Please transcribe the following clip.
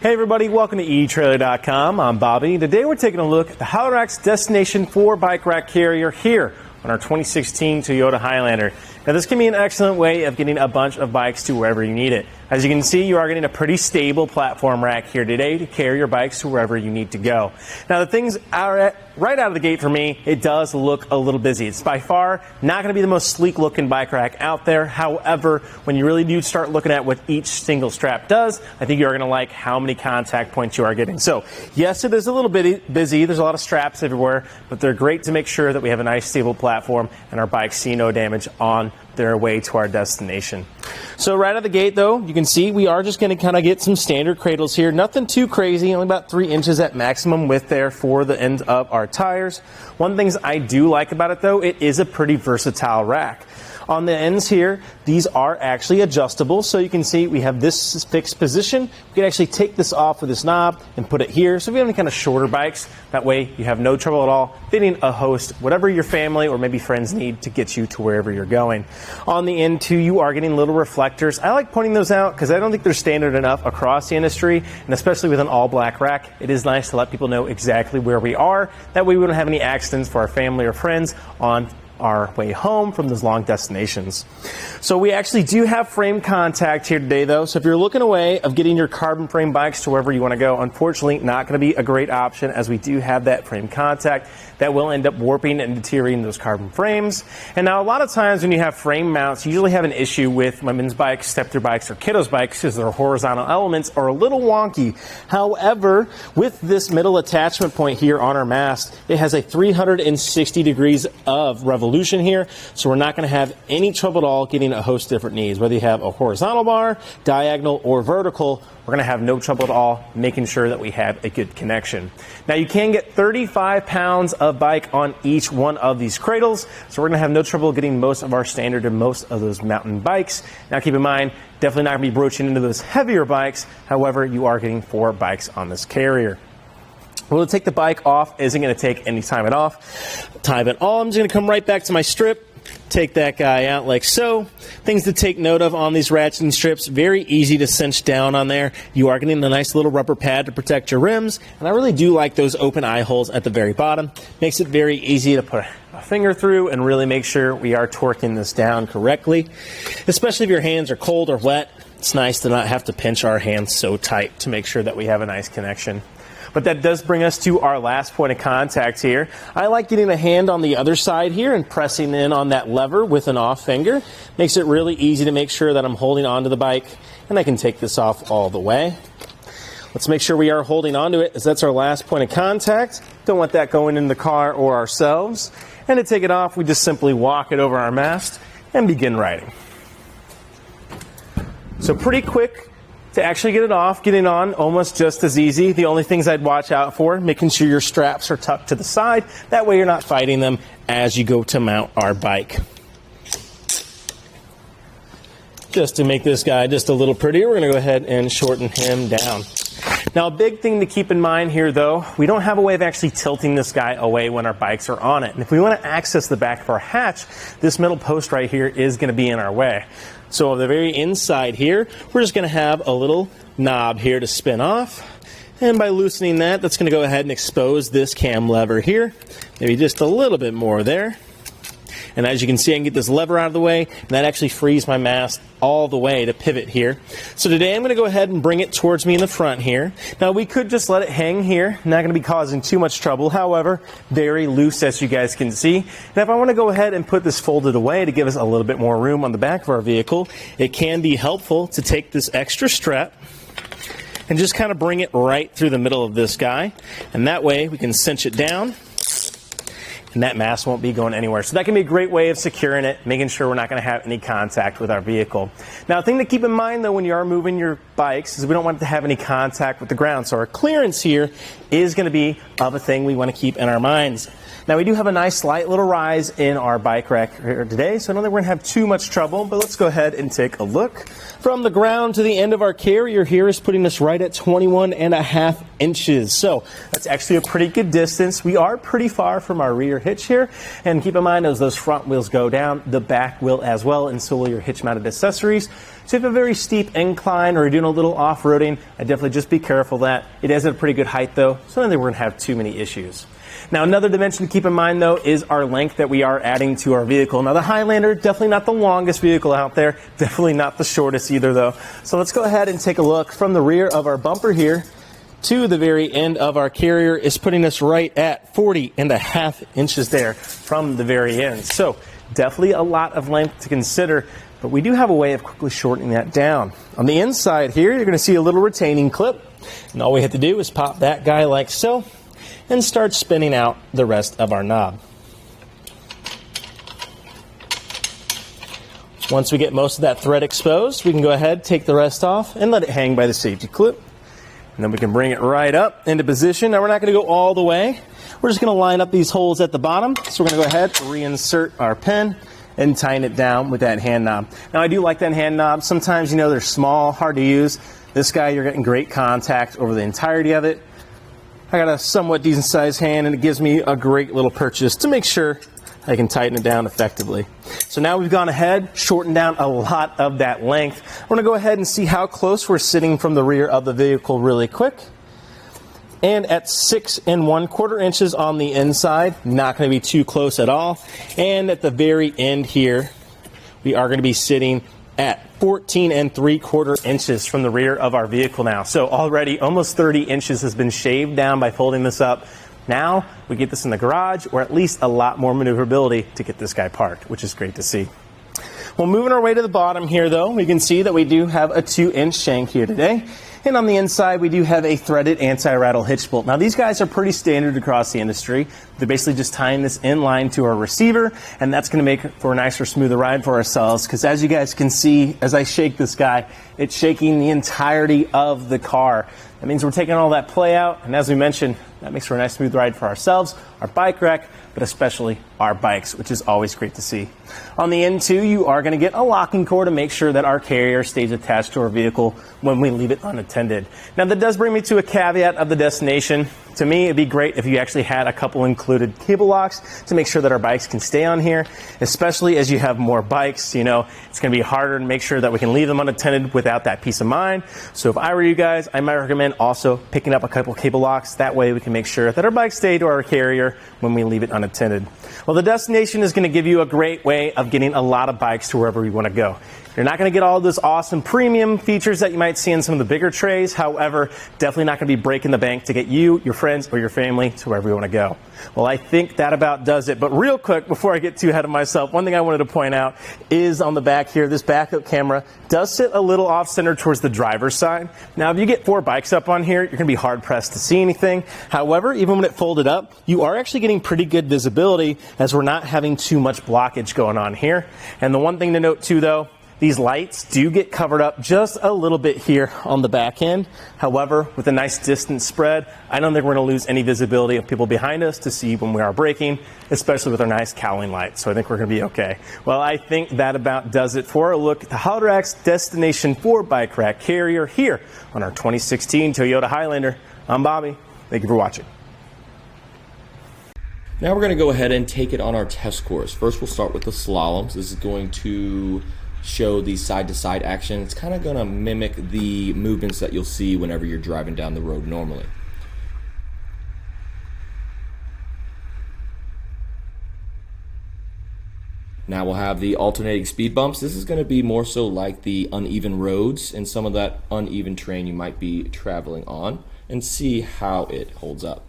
Hey everybody, welcome to Etrailer.com. I'm Bobby. Today we're taking a look at the Holodrax Destination 4 bike rack carrier here on our 2016 Toyota Highlander. Now this can be an excellent way of getting a bunch of bikes to wherever you need it. As you can see, you are getting a pretty stable platform rack here today to carry your bikes to wherever you need to go. Now the things are right out of the gate for me, it does look a little busy. It's by far not going to be the most sleek looking bike rack out there. However, when you really do start looking at what each single strap does, I think you're going to like how many contact points you are getting. So yes, it is a little bit busy. There's a lot of straps everywhere, but they're great to make sure that we have a nice stable platform and our bikes see no damage on their way to our destination. So right out of the gate though, you can see we are just going to kind of get some standard cradles here. Nothing too crazy, only about 3 inches at maximum width there for the end of our tires. One of the things I do like about it though, it is a pretty versatile rack. On the ends here, these are actually adjustable, so you can see we have this fixed position. We can actually take this off with this knob and put it here. So if you have any kind of shorter bikes, that way you have no trouble at all fitting a host, whatever your family or maybe friends need to get you to wherever you're going. On the end too, you are getting little reflectors. I like pointing those out because I don't think they're standard enough across the industry, and especially with an all black rack, it is nice to let people know exactly where we are. That way we don't have any accidents for our family or friends on our way home from those long destinations. So we actually do have frame contact here today though, so if you're looking away of getting your carbon frame bikes to wherever you want to go, unfortunately not going to be a great option, as we do have that frame contact that will end up warping and deteriorating those carbon frames. And now a lot of times when you have frame mounts, you usually have an issue with women's bikes, step-through bikes, or kiddos bikes because their horizontal elements are a little wonky. However, with this middle attachment point here on our mast, it has a 360 degrees of revolution here, so we're not going to have any trouble at all getting a host of different needs. Whether you have a horizontal bar, diagonal, or vertical, we're going to have no trouble at all making sure that we have a good connection. Now you can get 35 pounds of bike on each one of these cradles, so we're going to have no trouble getting most of our standard and most of those mountain bikes. Now keep in mind, definitely not going to be broaching into those heavier bikes. However, you are getting 4 bikes on this carrier. Well, to take the bike off isn't going to take any time at all. I'm just going to come right back to my strip, take that guy out like so. Things to take note of on these ratcheting strips, very easy to cinch down on there. You are getting a nice little rubber pad to protect your rims, and I really do like those open eye holes at the very bottom. Makes it very easy to put a finger through and really make sure we are torquing this down correctly. Especially if your hands are cold or wet, it's nice to not have to pinch our hands so tight to make sure that we have a nice connection. But that does bring us to our last point of contact here. I like getting a hand on the other side here and pressing in on that lever with an off finger. Makes it really easy to make sure that I'm holding onto the bike, and I can take this off all the way. Let's make sure we are holding onto it, as that's our last point of contact. Don't want that going in the car or ourselves. And to take it off, we just simply walk it over our mast and begin riding. So pretty quick to actually get it off, getting on, almost just as easy. The only things I'd watch out for, making sure your straps are tucked to the side. That way you're not fighting them as you go to mount our bike. Just to make this guy just a little prettier, we're going to go ahead and shorten him down. Now a big thing to keep in mind here though, we don't have a way of actually tilting this guy away when our bikes are on it. And if we want to access the back of our hatch, this middle post right here is going to be in our way. So on the very inside here, we're just going to have a little knob here to spin off. And by loosening that, that's going to go ahead and expose this cam lever here. Maybe just a little bit more there. And as you can see, I can get this lever out of the way, and that actually frees my mast all the way to pivot here. So today I'm going to go ahead and bring it towards me in the front here. Now we could just let it hang here, not going to be causing too much trouble. However, very loose as you guys can see. And if I want to go ahead and put this folded away to give us a little bit more room on the back of our vehicle, it can be helpful to take this extra strap and just kind of bring it right through the middle of this guy. And that way we can cinch it down, and that mast won't be going anywhere. So that can be a great way of securing it, making sure we're not going to have any contact with our vehicle. Now, a thing to keep in mind, though, when you are moving your bikes is we don't want it to have any contact with the ground. So our clearance here is going to be of a thing we want to keep in our minds. Now we do have a nice slight little rise in our bike rack here today, so I don't think we're going to have too much trouble, but let's go ahead and take a look. From the ground to the end of our carrier here is putting us right at 21.5 inches. So that's actually a pretty good distance. We are pretty far from our rear hitch here, and keep in mind as those front wheels go down, the back will as well, and so will your hitch mounted accessories. So if you have a very steep incline or you're doing a little off-roading, I'd definitely just be careful of that. It is at a pretty good height though, so I don't think we're going to have too many issues. Now another dimension to keep in mind though is our length that we are adding to our vehicle. Now the Highlander, definitely not the longest vehicle out there, definitely not the shortest either though. So let's go ahead and take a look. From the rear of our bumper here to the very end of our carrier is putting us right at 40.5 inches there from the very end. So definitely a lot of length to consider, but we do have a way of quickly shortening that down. On the inside here, you're going to see a little retaining clip, and all we have to do is pop that guy like so, and start spinning out the rest of our knob. Once we get most of that thread exposed, we can go ahead, take the rest off, and let it hang by the safety clip. And then we can bring it right up into position. Now we're not going to go all the way. We're just going to line up these holes at the bottom. So we're going to go ahead, reinsert our pin, and tighten it down with that hand knob. Now I do like that hand knob. Sometimes, you know, they're small, hard to use. This guy, you're getting great contact over the entirety of it. I got a somewhat decent sized hand, and it gives me a great little purchase to make sure I can tighten it down effectively. So now we've gone ahead, shortened down a lot of that length. We're going to go ahead and see how close we're sitting from the rear of the vehicle really quick. And at 6 1/4 inches on the inside, not going to be too close at all. And at the very end here, we are going to be sitting at 14 3/4 inches from the rear of our vehicle now. So already almost 30 inches has been shaved down by folding this up. Now we get this in the garage, or at least a lot more maneuverability to get this guy parked, which is great to see. Well, moving our way to the bottom here though, we can see that we do have a 2-inch shank here today. And on the inside, we do have a threaded anti-rattle hitch bolt. Now, these guys are pretty standard across the industry. They're basically just tying this in line to our receiver, and that's going to make for a nicer, smoother ride for ourselves. Because as you guys can see, as I shake this guy, it's shaking the entirety of the car. That means we're taking all that play out, and as we mentioned, that makes for a nice, smooth ride for ourselves, our bike rack, but especially our bikes, which is always great to see. On the end too, you are going to get a locking cord to make sure that our carrier stays attached to our vehicle when we leave it unattended. Now that does bring me to a caveat of the destination. To me, it'd be great if you actually had a couple included cable locks to make sure that our bikes can stay on here, especially as you have more bikes. You know, it's going to be harder to make sure that we can leave them unattended without that peace of mind. So if I were you guys, I might recommend also picking up a couple cable locks. That way we can make sure that our bikes stay to our carrier when we leave it unattended. Well, the destination is going to give you a great way of getting a lot of bikes to wherever you want to go. You're not going to get all those awesome premium features that you might see in some of the bigger trays. However, definitely not going to be breaking the bank to get you, your friends, or your family to wherever you want to go. Well, I think that about does it. But real quick, before I get too ahead of myself, one thing I wanted to point out is on the back here, this backup camera does sit a little off-center towards the driver's side. Now, if you get 4 bikes up on here, you're going to be hard-pressed to see anything. However, even when it folded up, you are actually getting pretty good visibility as we're not having too much blockage going on here. And the one thing to note too, though, these lights do get covered up just a little bit here on the back end. However, with a nice distance spread, I don't think we're going to lose any visibility of people behind us to see when we are braking, especially with our nice cowling lights. So I think we're going to be okay. Well, I think that about does it for a look at the Holodrax Destination 4 bike rack carrier here on our 2016 Toyota Highlander. I'm Bobby. Thank you for watching. Now we're going to go ahead and take it on our test course. First, we'll start with the slaloms. This is going to show the side-to-side action. It's kind of going to mimic the movements that you'll see whenever you're driving down the road normally. Now we'll have the alternating speed bumps. This is going to be more so like the uneven roads and some of that uneven terrain you might be traveling on, and see how it holds up.